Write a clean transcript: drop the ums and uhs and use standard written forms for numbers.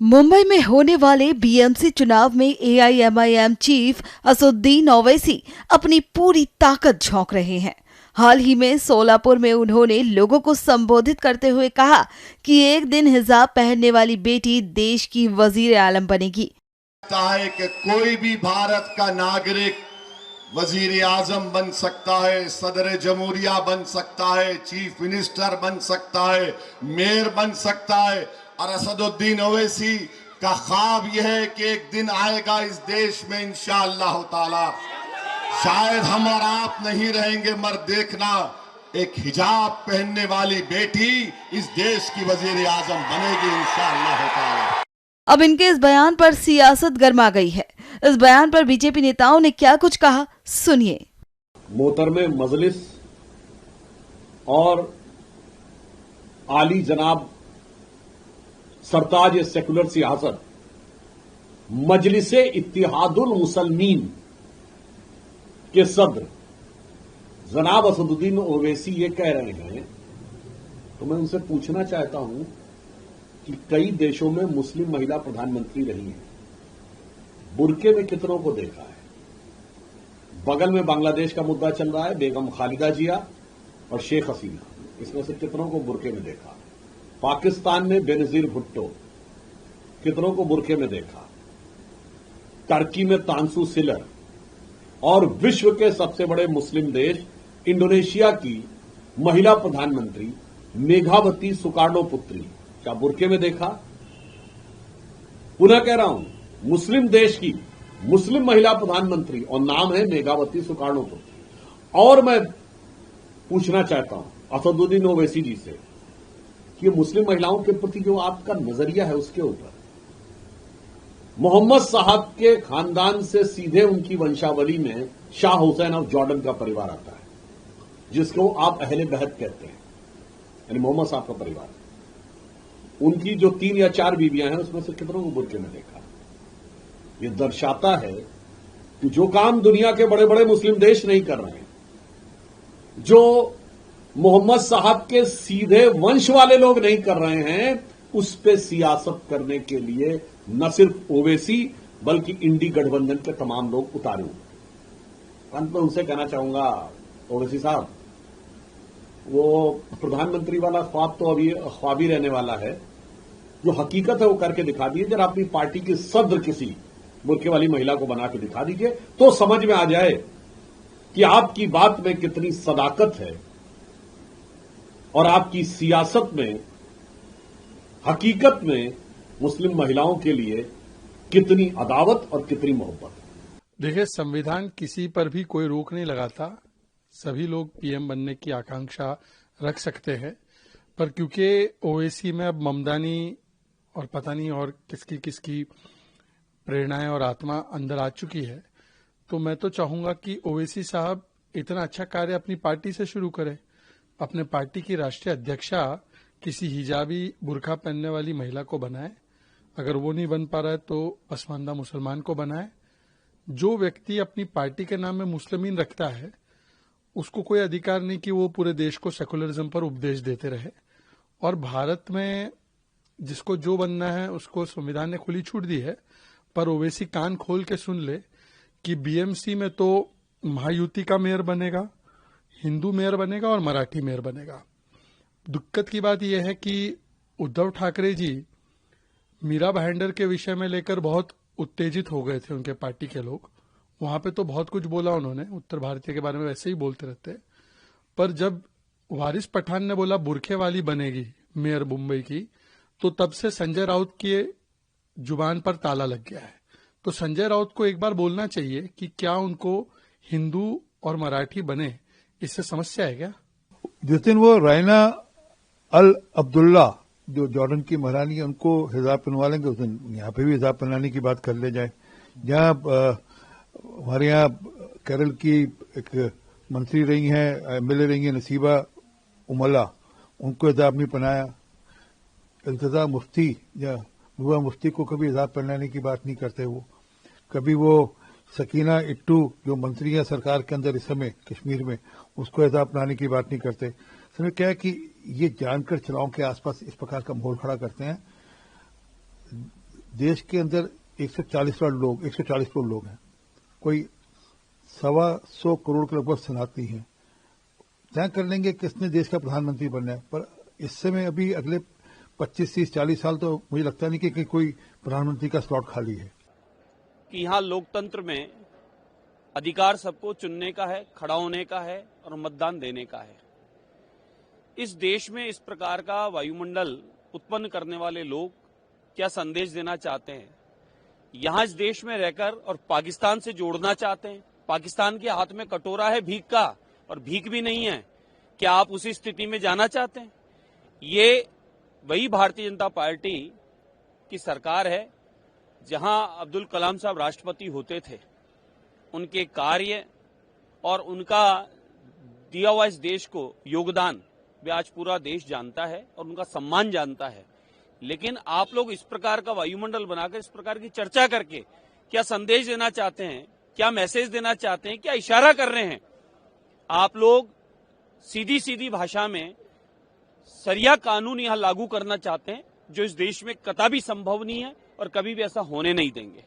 मुंबई में होने वाले बीएमसी चुनाव में एआईएमआईएम चीफ असदुद्दीन ओवैसी अपनी पूरी ताकत झोंक रहे हैं। हाल ही में सोलापुर में उन्होंने लोगों को संबोधित करते हुए कहा कि एक दिन हिजाब पहनने वाली बेटी देश की वजीर आलम बनेगी। है कि कोई भी भारत का नागरिक वजीर आजम बन सकता है, सदर जमहूरिया बन सकता है, चीफ मिनिस्टर बन सकता है, मेयर बन सकता है। और असदुद्दीन ओवैसी का ख्वाब यह है कि एक दिन आएगा इस देश में इंशाअल्लाह ताला, शायद हम और आप नहीं रहेंगे मगर देखना, एक हिजाब पहनने वाली बेटी इस देश की वजीर आजम बनेगी इंशाअल्लाह ताला। अब इनके इस बयान पर सियासत गर्मा गई है। इस बयान पर बीजेपी नेताओं ने क्या कुछ कहा, सुनिए। मोहतरमे मजलिस और आली जनाब सरताज सेकुलर सियासत मजलिसे इत्तिहादुल मुसलमीन के सदर जनाब असदुद्दीन ओवैसी ये कह रहे हैं, तो मैं उनसे पूछना चाहता हूं कि कई देशों में मुस्लिम महिला प्रधानमंत्री रही हैं, बुरके में कितनों को देखा है। बगल में बांग्लादेश का मुद्दा चल रहा है, बेगम खालिदा जिया और शेख हसीना, इसमें से कितनों को बुरके में देखा। पाकिस्तान में बेनजीर भुट्टो, कितनों को बुरके में देखा। टर्की में तांसु सिलर और विश्व के सबसे बड़े मुस्लिम देश इंडोनेशिया की महिला प्रधानमंत्री मेघावती सुकार्णो पुत्री, क्या बुरके में देखा। पुनः कह रहा हूं, मुस्लिम देश की मुस्लिम महिला प्रधानमंत्री और नाम है मेघावती सुकार्णो पुत्री। और मैं पूछना चाहता हूं असदुद्दीन ओवैसी जी से कि मुस्लिम महिलाओं के प्रति जो आपका नजरिया है उसके ऊपर, मोहम्मद साहब के खानदान से सीधे उनकी वंशावली में शाह हुसैन ऑफ जॉर्डन का परिवार आता है, जिसको आप अहले बहत कहते हैं, यानी मोहम्मद साहब का परिवार। उनकी जो 3 या 4 बीवियां हैं उसमें से कितनों को बुरके में देखा। यह दर्शाता है कि जो काम दुनिया के बड़े बड़े मुस्लिम देश नहीं कर रहे हैं, जो मोहम्मद साहब के सीधे वंश वाले लोग नहीं कर रहे हैं, उस पे सियासत करने के लिए न सिर्फ ओवैसी बल्कि इंडी गठबंधन के तमाम लोग उतारे हुए। अंत में उनसे कहना चाहूंगा, ओवैसी साहब, वो प्रधानमंत्री वाला ख्वाब तो अभी ख्वाब ही रहने वाला है, जो हकीकत है वो करके दिखा दीजिए। जरा अपनी पार्टी की सदर किसी बुरके वाली महिला को बना के दिखा दीजिए, तो समझ में आ जाए कि आपकी बात में कितनी सदाकत है और आपकी सियासत में हकीकत में मुस्लिम महिलाओं के लिए कितनी अदावत और कितनी मोहब्बत। देखिए, संविधान किसी पर भी कोई रोक नहीं लगाता, सभी लोग पीएम बनने की आकांक्षा रख सकते हैं, पर क्योंकि ओवैसी में अब ममदानी और पता नहीं और किसकी किसकी प्रेरणाएं और आत्मा अंदर आ चुकी है, तो मैं तो चाहूंगा कि ओवैसी साहब इतना अच्छा कार्य अपनी पार्टी से शुरू करें। अपने पार्टी की राष्ट्रीय अध्यक्षा किसी हिजाबी बुरखा पहनने वाली महिला को बनाए, अगर वो नहीं बन पा रहा है तो पसमानदा मुसलमान को बनाए। जो व्यक्ति अपनी पार्टी के नाम में मुस्लिमीन रखता है, उसको कोई अधिकार नहीं कि वो पूरे देश को सेकुलरिज्म पर उपदेश देते रहे। और भारत में जिसको जो बनना है उसको संविधान ने खुली छूट दी है, पर ओवैसी कान खोल के सुन ले कि बीएमसी में तो महायुति का मेयर बनेगा, हिंदू मेयर बनेगा और मराठी मेयर बनेगा। दिक्कत की बात यह है कि उद्धव ठाकरे जी मीरा भाईंदर के विषय में लेकर बहुत उत्तेजित हो गए थे, उनके पार्टी के लोग। वहां पे तो बहुत कुछ बोला उन्होंने, उत्तर भारतीय के बारे में वैसे ही बोलते रहते, पर जब वारिस पठान ने बोला बुरखे वाली बनेगी मेयर मुंबई की, तो तब से संजय राउत की जुबान पर ताला लग गया है। तो संजय राउत को एक बार बोलना चाहिए कि क्या उनको हिंदू और मराठी बने, इससे समस्या है क्या। जिस दिन वो रायना अल अब्दुल्ला जो जॉर्डन की महारानी है उनको हिजाब पहनवा लेंगे, उस दिन यहाँ पे भी हिजाब पहनाने की बात कर ले जाए। जहाँ हमारे यहाँ केरल की एक मंत्री रही हैं, एमएलए रही हैं नसीबा उमला, उनको हिजाब नहीं पहनाया। इल्तिजा मुफ्ती या मुआ मुफ्ती को कभी हिजाब पहनाने की बात नहीं करते वो। कभी वो सकीना इट्टू जो मंत्री है सरकार के अंदर इस समय कश्मीर में, उसको हिजाब पहनाने की बात नहीं करते। समय क्या है कि ये जानकर चुनाव के आसपास इस प्रकार का माहौल खड़ा करते हैं। देश के अंदर 140 करोड़ लोग हैं, कोई 125 करोड़ के लगभग शरणार्थी हैं। तय कर लेंगे किसने देश का प्रधानमंत्री बनना है, पर इस समय अभी अगले 25, 30, 40 साल तो मुझे लगता नहीं कि कोई प्रधानमंत्री का स्लॉट खाली है। कि यहाँ लोकतंत्र में अधिकार सबको चुनने का है, खड़ा होने का है और मतदान देने का है। इस देश में इस प्रकार का वायुमंडल उत्पन्न करने वाले लोग क्या संदेश देना चाहते हैं? यहाँ इस देश में रहकर और पाकिस्तान से जोड़ना चाहते हैं। पाकिस्तान के हाथ में कटोरा है भीख का और भीख भी नहीं है। क्या आप उसी स्थिति में जाना चाहते हैं? ये वही भारतीय जनता पार्टी की सरकार है जहां अब्दुल कलाम साहब राष्ट्रपति होते थे। उनके कार्य और उनका दिया हुआ इस देश को योगदान भी आज पूरा देश जानता है और उनका सम्मान जानता है। लेकिन आप लोग इस प्रकार का वायुमंडल बनाकर इस प्रकार की चर्चा करके क्या संदेश देना चाहते हैं? क्या मैसेज देना चाहते हैं? क्या इशारा कर रहे हैं? आप लोग सीधी सीधी भाषा में सरिया कानून यहां लागू करना चाहते हैं, जो इस देश में कतई संभव नहीं है और कभी भी ऐसा होने नहीं देंगे।